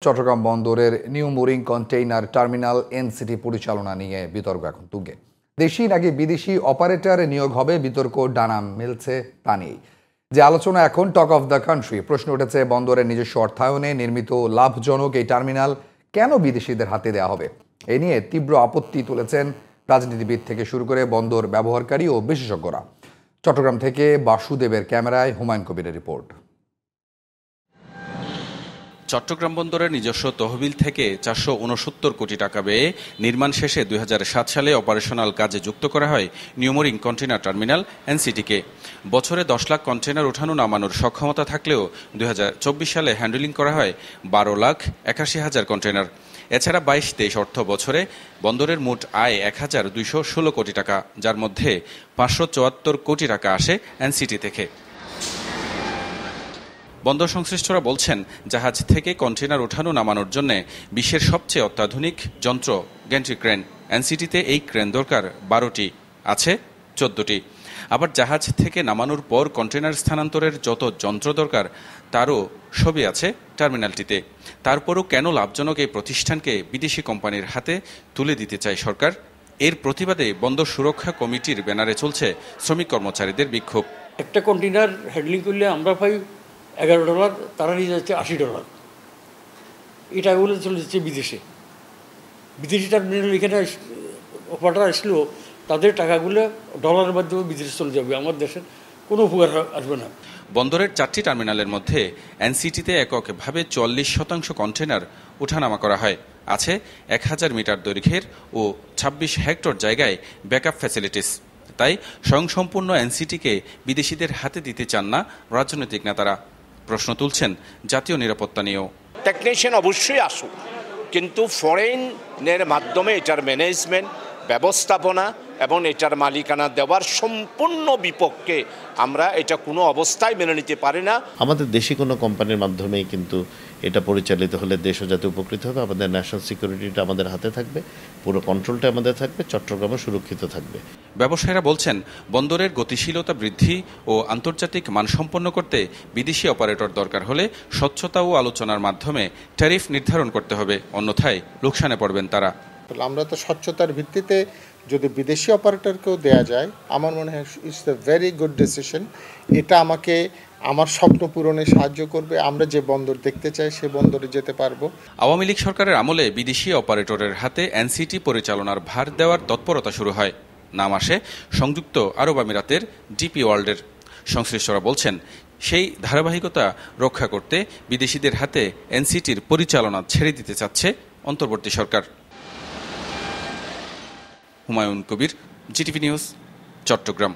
চট্টগ্রাম বন্দরের new mooring container terminal NCT পরিচালনা নিয়ে বিতর্ক এখন তুঙ্গে। দেশি নাকি বিদেশি অপারেটর নিয়োগ হবে, বিতর্ক ডানা মেলছে তা নিয়েই। যে আলোচনা এখন টক অফ দ্য কান্ট্রি। প্রশ্ন উঠেছে, বন্দরের নিজস্ব অর্থায়নে নির্মিত লাভজনক এই টার্মিনাল কেন বিদেশিদের হাতে দেওয়া হবে? এ নিয়ে তীব্র আপত্তি তুলেছেন রাজনীতিবিদ থেকে শুরু করে বন্দর ব্যবহারকারী ও বিশেষজ্ঞরা। চট্টগ্রাম থেকে বাসুদেবের ক্যামেরায় হুমায়ুন কবিরের রিপোর্ট। চট্টগ্রাম বন্দরের নিজস্ব তহবিল থেকে 469 কোটি টাকা ব্যয়ে নির্মাণ শেষে 2007 সালে অপারেশনাল কাজে যুক্ত করা হয় নিউ মুরিং কন্টেইনার টার্মিনাল এনসিটিকে। বছরে 10 লাখ কন্টেইনার ওঠানো নামানোর সক্ষমতা থাকলেও 2024 সালে হ্যান্ডেলিং করা হয় 12,81,000 কন্টেইনার। এছাড়া 22-23 অর্থ বছরে বন্দরের মোট আয় 1,216 কোটি টাকা, যার মধ্যে 574 কোটি টাকা আসে এনসিটি থেকে। বন্দর সংশ্লিষ্টরা বলছেন, জাহাজ থেকে কন্টেইনার ওঠানো নামানোর জন্য বিশ্বের সবচেয়ে অত্যাধুনিক যন্ত্র গ্যান্ট্রি ক্রেন। এনসিটিতে এই ক্রেন দরকার 12টি, আছে 14টি। আবার জাহাজ থেকে নামানোর পর কন্টেইনার স্থানান্তরের যত যন্ত্র দরকার তারও সবই আছে টার্মিনালটিতে। তারপরও কেন লাভজনক এই প্রতিষ্ঠানকে বিদেশি কোম্পানির হাতে তুলে দিতে চায় সরকার? এর প্রতিবাদে বন্দর সুরক্ষা কমিটির ব্যানারে চলছে শ্রমিক কর্মচারীদের বিক্ষোভ। একটা কন্টেইনার হ্যান্ডলিং করলে আমরা পাই $11, তারা নিয়ে যাচ্ছে $80। এই টাকাগুলো চলে যাচ্ছে বিদেশে। বিদেশি টার্মিনাল এখানে অপারেটর আসলো, তাদের টাকাগুলো ডলারের মাধ্যমে বিদেশে চলে যাবে, আমার দেশের কোনো উপকার আসবে না। বন্দরের 4টি টার্মিনালের মধ্যে এনসিটিতে এককভাবে 44% কন্টেইনার ওঠানামা করা হয়। আছে 1000 মিটার দৈর্ঘ্যের ও 26 হেক্টর জায়গায় ব্যাকআপ ফ্যাসিলিটিস। তাই স্বয়ংসম্পূর্ণ এনসিটিকে বিদেশিদের হাতে দিতে চান না রাজনৈতিক নেতারা। প্রশ্ন তুলছেন জাতীয় নিরাপত্তা নিয়েও। টেকনিশিয়ান অবশ্যই আসুক, কিন্তু ফরেনের মাধ্যমে এটার ম্যানেজমেন্ট, ব্যবস্থাপনা এবং এটার মালিকানা দেওয়ার সম্পূর্ণ বিপক্ষে আমরা এটা কোনো অবস্থায় মেনে নিতে পারি না। আমাদের দেশি কোনো কোম্পানির মাধ্যমেই কিন্তু এটা পরিচালিত হলে দেশও যাতে উপকৃত হবে, আমাদের ন্যাশনাল সিকিউরিটিটা আমাদের হাতে থাকবে, পুরো কন্ট্রোলটা আমাদের থাকবে, চট্টগ্রামও সুরক্ষিত থাকবে। ব্যবসায়ীরা বলছেন, বন্দরের গতিশীলতা বৃদ্ধি ও আন্তর্জাতিক মানসম্পন্ন করতে বিদেশি অপারেটর দরকার হলে স্বচ্ছতা ও আলোচনার মাধ্যমে ট্যারিফ নির্ধারণ করতে হবে, অন্যথায় লোকসানে পড়বেন তারা। আমরা তো স্বচ্ছতার ভিত্তিতে যদি বিদেশি অপারেটরকেও দেয়া যায়, আমার মনে হয় it's a very good decision. এটা আমাকে আমার স্বপ্ন পূরণে সাহায্য করবে। আমরা যে বন্দর দেখতে চাই সে বন্দরে যেতে পারবো। আওয়ামী লীগ সরকারের আমলে বিদেশি অপারেটরের হাতে এনসিটি পরিচালনার ভার দেওয়ার তৎপরতা শুরু হয়। নাম আসে সংযুক্ত আরব আমিরাতের ডিপি ওয়ার্ল্ডের। সংশ্লিষ্টরা বলছেন, সেই ধারাবাহিকতা রক্ষা করতে বিদেশিদের হাতে এনসিটির পরিচালনা ছেড়ে দিতে চাচ্ছে অন্তর্বর্তী সরকার। Humayun Kabir, GTV news, Chittagong.